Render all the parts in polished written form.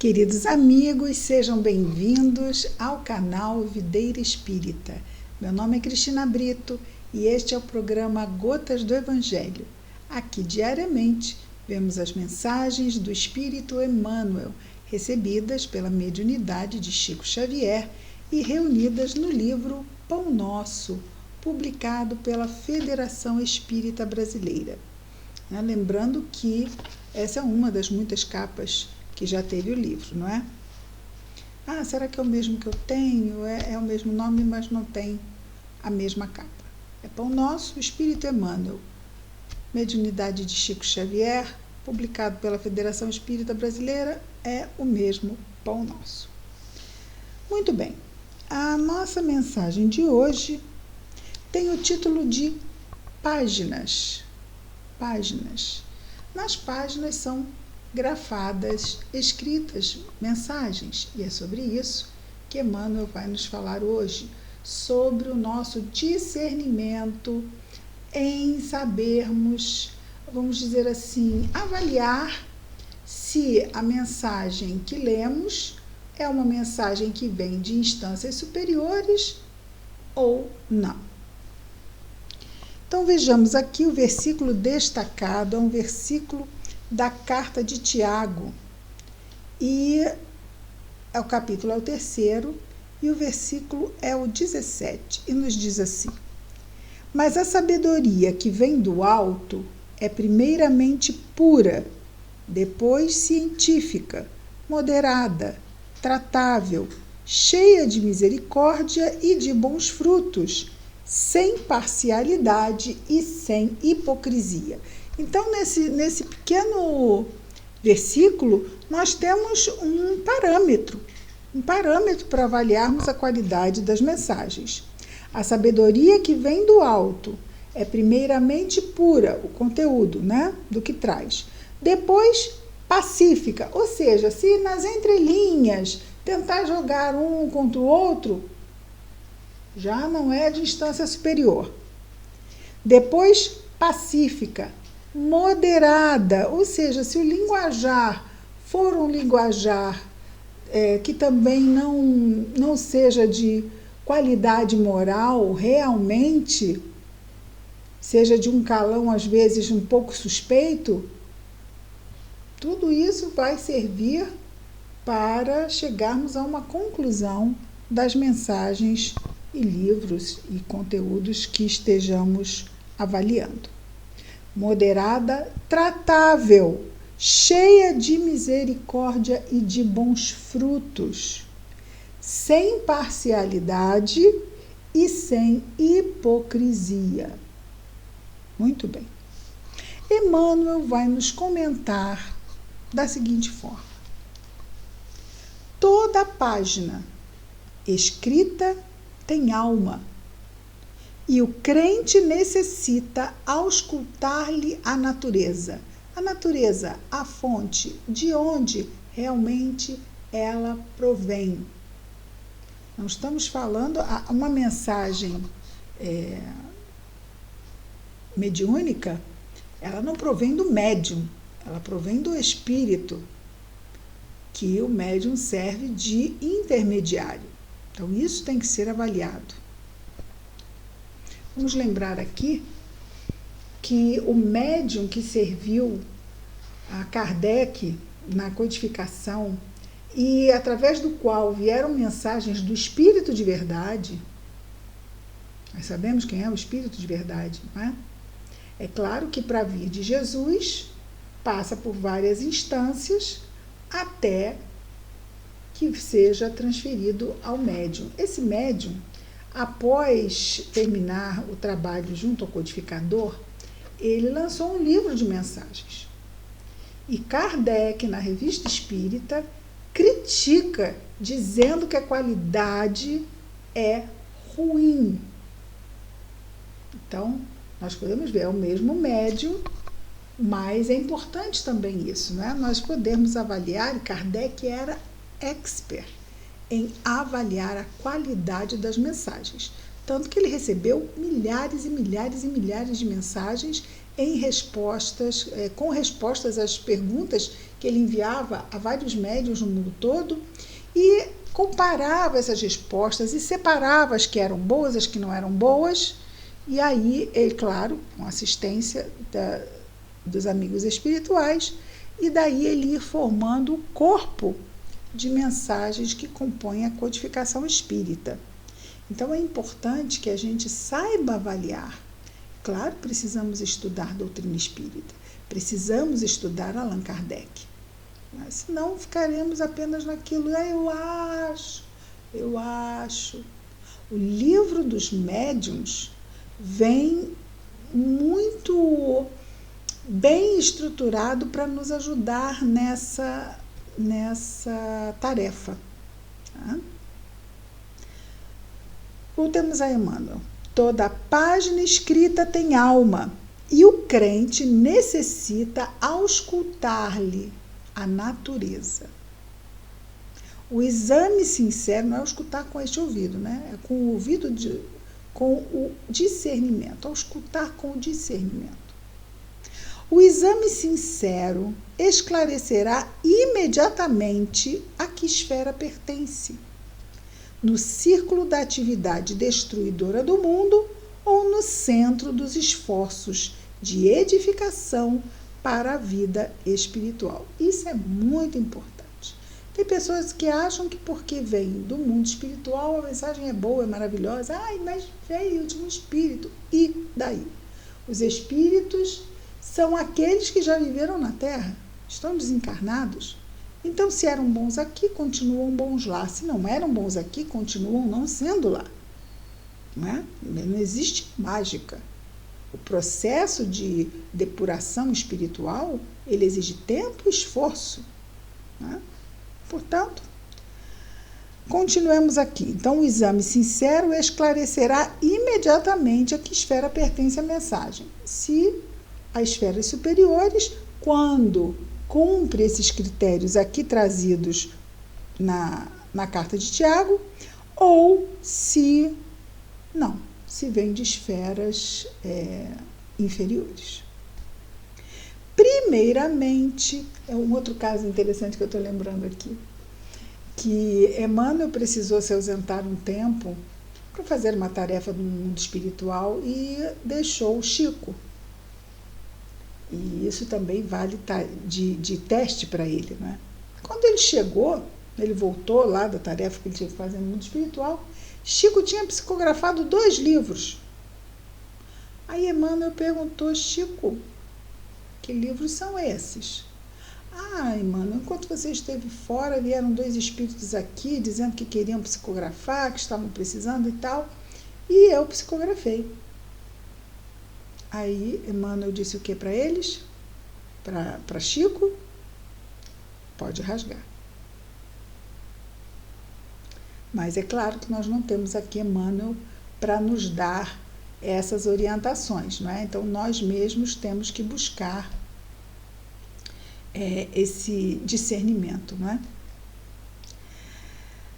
Queridos amigos, sejam bem-vindos ao canal Videira Espírita. Meu nome é Cristina Brito e este é o programa Gotas do Evangelho. Aqui, diariamente, vemos as mensagens do Espírito Emmanuel, recebidas pela mediunidade de Chico Xavier e reunidas no livro Pão Nosso, publicado pela Federação Espírita Brasileira. Lembrando que essa é uma das muitas capas que já teve o livro, não é? Será que é o mesmo que eu tenho? É o mesmo nome, mas não tem a mesma capa. É Pão Nosso, Espírito Emmanuel, mediunidade de Chico Xavier, publicado pela Federação Espírita Brasileira, é o mesmo Pão Nosso. Muito bem, a nossa mensagem de hoje tem o título de Páginas. Páginas. Nas páginas são grafadas, escritas, mensagens. E é sobre isso que Emmanuel vai nos falar hoje, sobre o nosso discernimento em sabermos, vamos dizer assim, avaliar se a mensagem que lemos é uma mensagem que vem de instâncias superiores ou não. Então vejamos aqui o versículo destacado, é um versículo da carta de Tiago, e o capítulo é o 3º, e o versículo é o 17, e nos diz assim: mas a sabedoria que vem do alto é primeiramente pura, depois científica, moderada, tratável, cheia de misericórdia e de bons frutos, sem parcialidade e sem hipocrisia. Então, nesse pequeno versículo, nós temos um parâmetro para avaliarmos a qualidade das mensagens. A sabedoria que vem do alto é primeiramente pura, o conteúdo, né, do que traz. Depois, pacífica, ou seja, se nas entrelinhas tentar jogar um contra o outro, já não é de instância superior. Depois, pacífica, moderada, ou seja, se o linguajar for um linguajar que também não seja de qualidade moral, realmente seja de um calão às vezes um pouco suspeito, tudo isso vai servir para chegarmos a uma conclusão das mensagens e livros e conteúdos que estejamos avaliando. Moderada, tratável, cheia de misericórdia e de bons frutos, sem parcialidade e sem hipocrisia. Muito bem. Emmanuel vai nos comentar da seguinte forma: toda página escrita tem alma, e o crente necessita auscultar-lhe a natureza. A natureza, a fonte, de onde realmente ela provém. Não estamos falando uma mensagem mediúnica, ela não provém do médium, ela provém do espírito, que o médium serve de intermediário. Então, isso tem que ser avaliado. Vamos lembrar aqui que o médium que serviu a Kardec na codificação e através do qual vieram mensagens do Espírito de Verdade, nós sabemos quem é o Espírito de Verdade, não é? É claro que para vir de Jesus passa por várias instâncias até que seja transferido ao médium. Esse médium, após terminar o trabalho junto ao codificador, ele lançou um livro de mensagens. E Kardec, na Revista Espírita, critica, dizendo que a qualidade é ruim. Então, nós podemos ver, é o mesmo médium, mas é importante também isso, né? Nós podemos avaliar, e Kardec era expert em avaliar a qualidade das mensagens. tanto que ele recebeu milhares e milhares e milhares de mensagens em respostas, com respostas às perguntas que ele enviava a vários médiuns no mundo todo, e comparava essas respostas e separava as que eram boas, as que não eram boas, e aí ele, claro, com assistência dos amigos espirituais, e daí ele ia formando o corpo de mensagens que compõem a codificação espírita. Então é importante que a gente saiba avaliar. Claro, precisamos estudar doutrina espírita, precisamos estudar Allan Kardec, mas senão ficaremos apenas naquilo, eu acho. O livro dos médiuns vem muito bem estruturado para nos ajudar nessa tarefa. Tá? Voltemos a Emmanuel. Toda página escrita tem alma, e o crente necessita auscultar-lhe a natureza. O exame sincero não é auscultar com este ouvido, né? É com o ouvido, com o discernimento, auscultar com o discernimento. O exame sincero esclarecerá imediatamente a que esfera pertence, no círculo da atividade destruidora do mundo ou no centro dos esforços de edificação para a vida espiritual. Isso é muito importante. Tem pessoas que acham que porque vem do mundo espiritual a mensagem é boa, é maravilhosa. Mas veio de um espírito. E daí? Os espíritos são aqueles que já viveram na Terra, estão desencarnados. Então, se eram bons aqui, continuam bons lá. Se não eram bons aqui, continuam não sendo lá. Não é? Não existe mágica. O processo de depuração espiritual, ele exige tempo e esforço. Não é? Portanto, continuemos aqui. Então, o exame sincero esclarecerá imediatamente a que esfera pertence a mensagem. Se as esferas superiores, quando cumpre esses critérios aqui trazidos na carta de Tiago, ou se não, se vem de esferas inferiores. Primeiramente, é um outro caso interessante que eu estou lembrando aqui, que Emmanuel precisou se ausentar um tempo para fazer uma tarefa no mundo espiritual e deixou o Chico. E isso também vale de teste para ele. Né? Quando ele chegou, ele voltou lá da tarefa que ele tinha que fazer no mundo espiritual, Chico tinha psicografado 2 livros. Aí Emmanuel perguntou: Chico, que livros são esses? Emmanuel, enquanto você esteve fora, vieram 2 espíritos aqui dizendo que queriam psicografar, que estavam precisando e tal, e eu psicografei. Aí Emmanuel disse o que para eles? Para Chico? Pode rasgar. Mas é claro que nós não temos aqui Emmanuel para nos dar essas orientações, não é? Então nós mesmos temos que buscar esse discernimento, não é?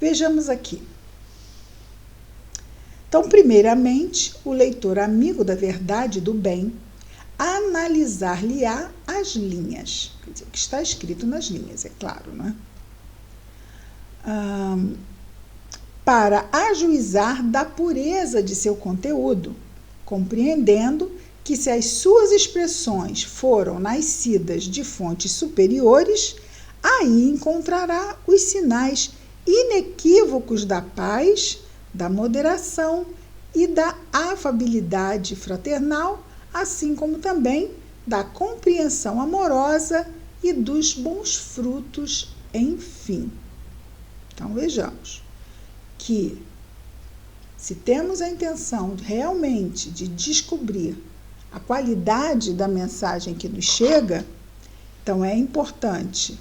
Vejamos aqui. Então, primeiramente, o leitor amigo da verdade e do bem analisar-lhe-á as linhas, quer dizer, o que está escrito nas linhas, é claro, né? Para ajuizar da pureza de seu conteúdo, compreendendo que se as suas expressões foram nascidas de fontes superiores, aí encontrará os sinais inequívocos da paz, da moderação e da afabilidade fraternal, assim como também da compreensão amorosa e dos bons frutos, enfim. Então, vejamos que, se temos a intenção realmente de descobrir a qualidade da mensagem que nos chega, então é importante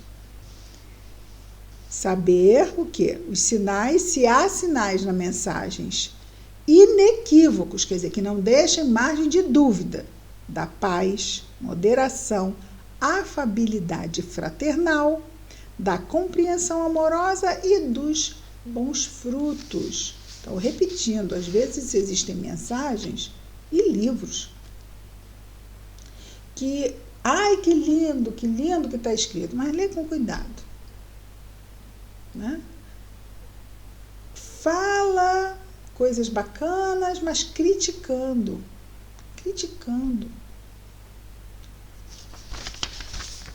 saber o quê? Os sinais, se há sinais na mensagens inequívocos, quer dizer, que não deixem margem de dúvida, da paz, moderação, afabilidade fraternal, da compreensão amorosa e dos bons frutos. Então, repetindo, às vezes existem mensagens e livros que, ai, que lindo que está escrito, mas lê com cuidado, né? Fala coisas bacanas, mas criticando.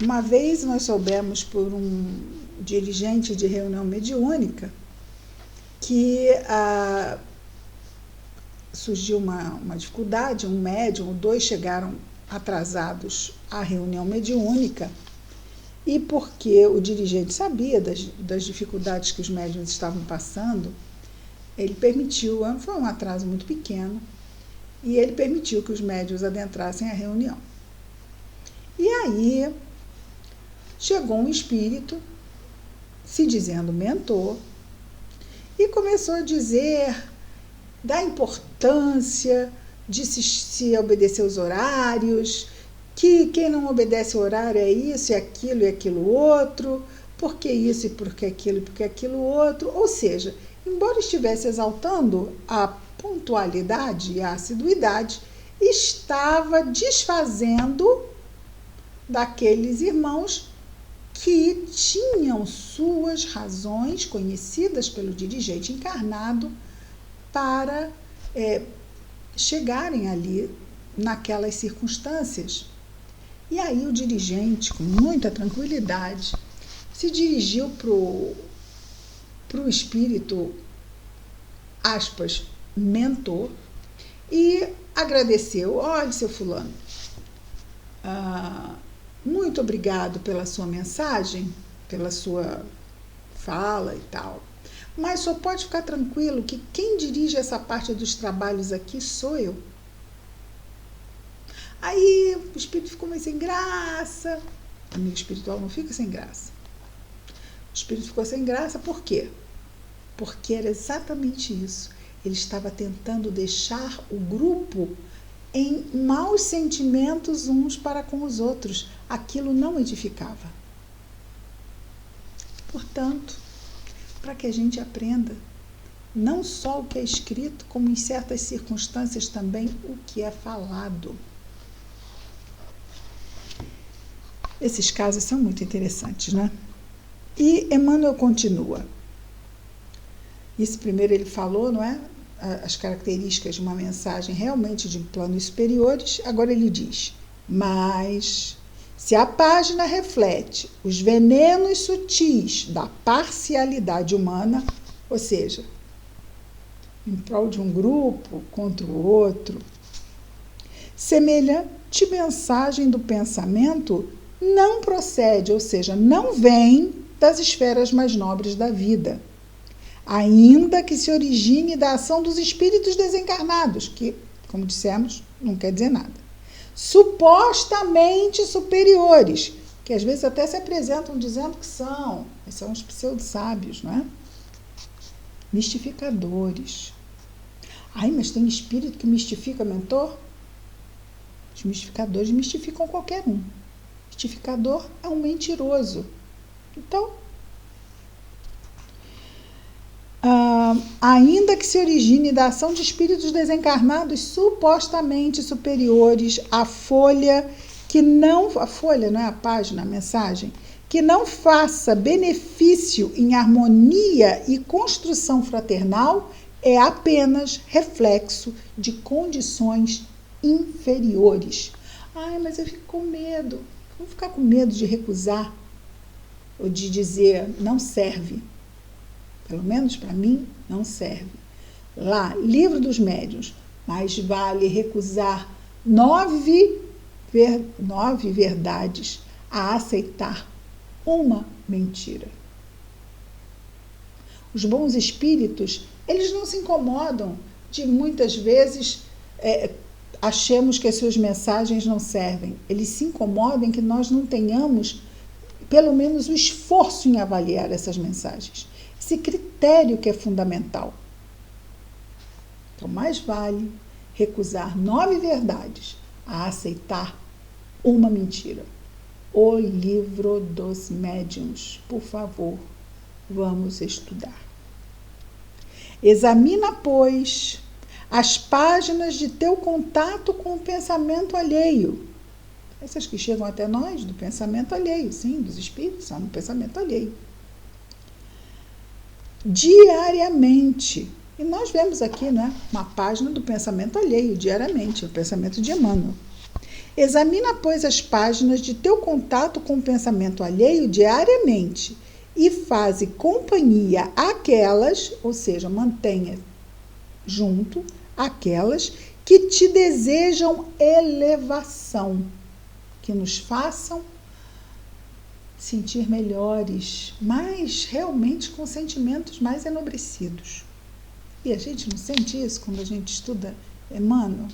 Uma vez nós soubemos por um dirigente de reunião mediúnica que surgiu uma dificuldade, um médium ou dois chegaram atrasados à reunião mediúnica, e porque o dirigente sabia das dificuldades que os médiuns estavam passando, ele permitiu, foi um atraso muito pequeno, e ele permitiu que os médiuns adentrassem a reunião. E aí chegou um espírito, se dizendo mentor, e começou a dizer da importância de se obedecer os horários, que quem não obedece o horário é isso, e aquilo outro, porque isso e porque aquilo outro. Ou seja, embora estivesse exaltando a pontualidade e a assiduidade, estava desfazendo daqueles irmãos que tinham suas razões conhecidas pelo dirigente encarnado para chegarem ali naquelas circunstâncias. E aí o dirigente, com muita tranquilidade, se dirigiu para o espírito, aspas, mentor, e agradeceu. Olha, seu fulano, muito obrigado pela sua mensagem, pela sua fala e tal, mas só pode ficar tranquilo que quem dirige essa parte dos trabalhos aqui sou eu. Aí o espírito ficou meio sem graça. Amigo espiritual não fica sem graça. O espírito ficou sem graça, por quê? Porque era exatamente isso. Ele estava tentando deixar o grupo em maus sentimentos uns para com os outros. Aquilo não edificava. Portanto, para que a gente aprenda não só o que é escrito, como em certas circunstâncias também o que é falado. Esses casos são muito interessantes, né? E Emmanuel continua. Isso primeiro ele falou, não é? As características de uma mensagem realmente de planos superiores. Agora ele diz, mas se a página reflete os venenos sutis da parcialidade humana, ou seja, em prol de um grupo contra o outro, semelhante mensagem do pensamento não procede, ou seja, não vem das esferas mais nobres da vida, ainda que se origine da ação dos espíritos desencarnados, que, como dissemos, não quer dizer nada, supostamente superiores, que às vezes até se apresentam dizendo que são os pseudo-sábios, não é? Mistificadores. Ai, mas tem espírito que mistifica mentor? Os mistificadores mistificam qualquer um. Mistificador é um mentiroso. Então, ainda que se origine da ação de espíritos desencarnados supostamente superiores à folha, a folha não é a página, a mensagem, que não faça benefício em harmonia e construção fraternal, é apenas reflexo de condições inferiores. Ai, mas eu fico com medo. Vou ficar com medo de recusar ou de dizer não serve. Pelo menos para mim, não serve. Lá, Livro dos Médiuns, mais vale recusar 9 verdades a aceitar uma mentira. Os bons espíritos, eles não se incomodam de muitas vezes achemos que as suas mensagens não servem. Eles se incomodam em que nós não tenhamos pelo menos o esforço em avaliar essas mensagens. Esse critério que é fundamental. Então, mais vale recusar 9 verdades a aceitar uma mentira. O Livro dos Médiuns, por favor, vamos estudar. Examina, pois, as páginas de teu contato com o pensamento alheio. Essas que chegam até nós, do pensamento alheio, sim, dos espíritos, são do pensamento alheio. Diariamente. E nós vemos aqui, né, uma página do pensamento alheio, diariamente, o pensamento de Emmanuel. Examina, pois, as páginas de teu contato com o pensamento alheio diariamente e faze companhia àquelas, ou seja, mantenha junto aquelas que te desejam elevação, que nos façam sentir melhores, mas realmente com sentimentos mais enobrecidos. E a gente não sente isso quando a gente estuda Emmanuel?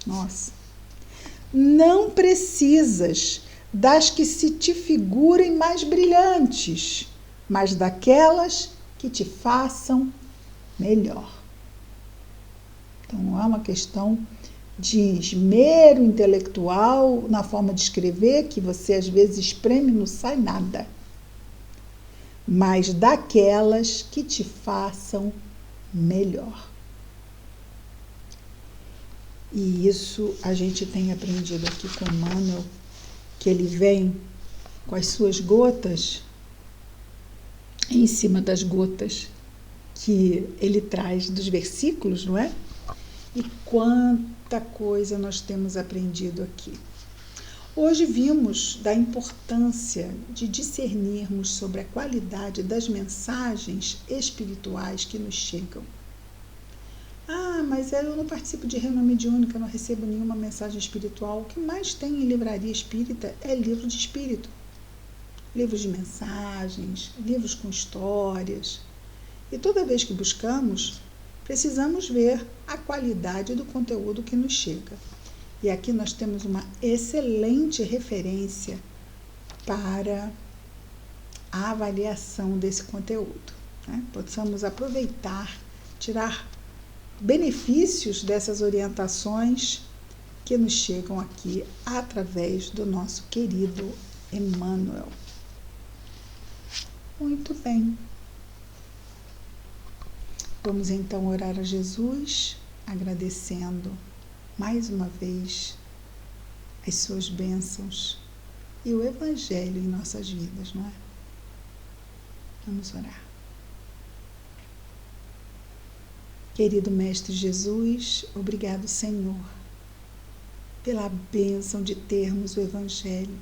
Nossa! Não precisas das que se te figurem mais brilhantes, mas daquelas que te façam melhor. Então, não é uma questão de esmero intelectual na forma de escrever, que você às vezes espreme e não sai nada, mas daquelas que te façam melhor. E isso a gente tem aprendido aqui com Emmanuel, que ele vem com as suas gotas em cima das gotas que ele traz dos versículos, não é? E quanta coisa nós temos aprendido aqui. Hoje vimos da importância de discernirmos sobre a qualidade das mensagens espirituais que nos chegam. Ah, mas eu não participo de reunião mediúnica, não recebo nenhuma mensagem espiritual. O que mais tem em livraria espírita é livro de espírito. Livros de mensagens, livros com histórias. E toda vez que buscamos, precisamos ver a qualidade do conteúdo que nos chega. E aqui nós temos uma excelente referência para a avaliação desse conteúdo, né? Possamos aproveitar, tirar benefícios dessas orientações que nos chegam aqui através do nosso querido Emmanuel. Muito bem. Vamos então orar a Jesus, agradecendo mais uma vez as suas bênçãos e o Evangelho em nossas vidas, não é? Vamos orar. Querido Mestre Jesus, obrigado, Senhor, pela bênção de termos o Evangelho,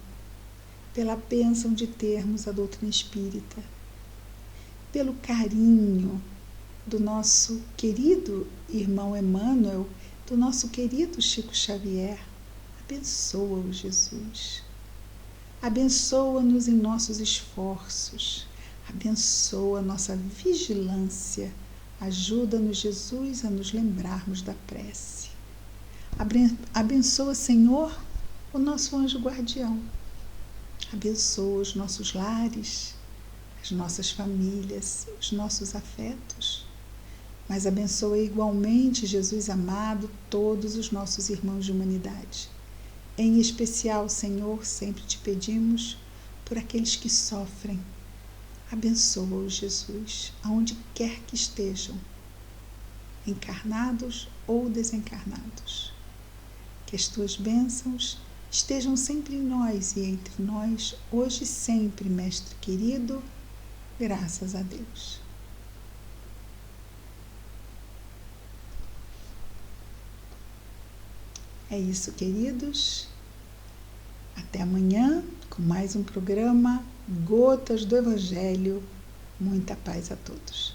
pela bênção de termos a doutrina espírita, pelo carinho do nosso querido irmão Emmanuel, do nosso querido Chico Xavier. Abençoa-o, Jesus. Abençoa-nos em nossos esforços. Abençoa a nossa vigilância. Ajuda-nos, Jesus, a nos lembrarmos da prece. Abençoa, Senhor, o nosso anjo guardião. Abençoa os nossos lares, as nossas famílias, os nossos afetos. Mas abençoa igualmente, Jesus amado, todos os nossos irmãos de humanidade. Em especial, Senhor, sempre te pedimos por aqueles que sofrem. Abençoa-os, Jesus, aonde quer que estejam, encarnados ou desencarnados. Que as tuas bênçãos estejam sempre em nós e entre nós, hoje e sempre, Mestre querido, graças a Deus. É isso, queridos. Até amanhã com mais um programa Gotas do Evangelho. Muita paz a todos.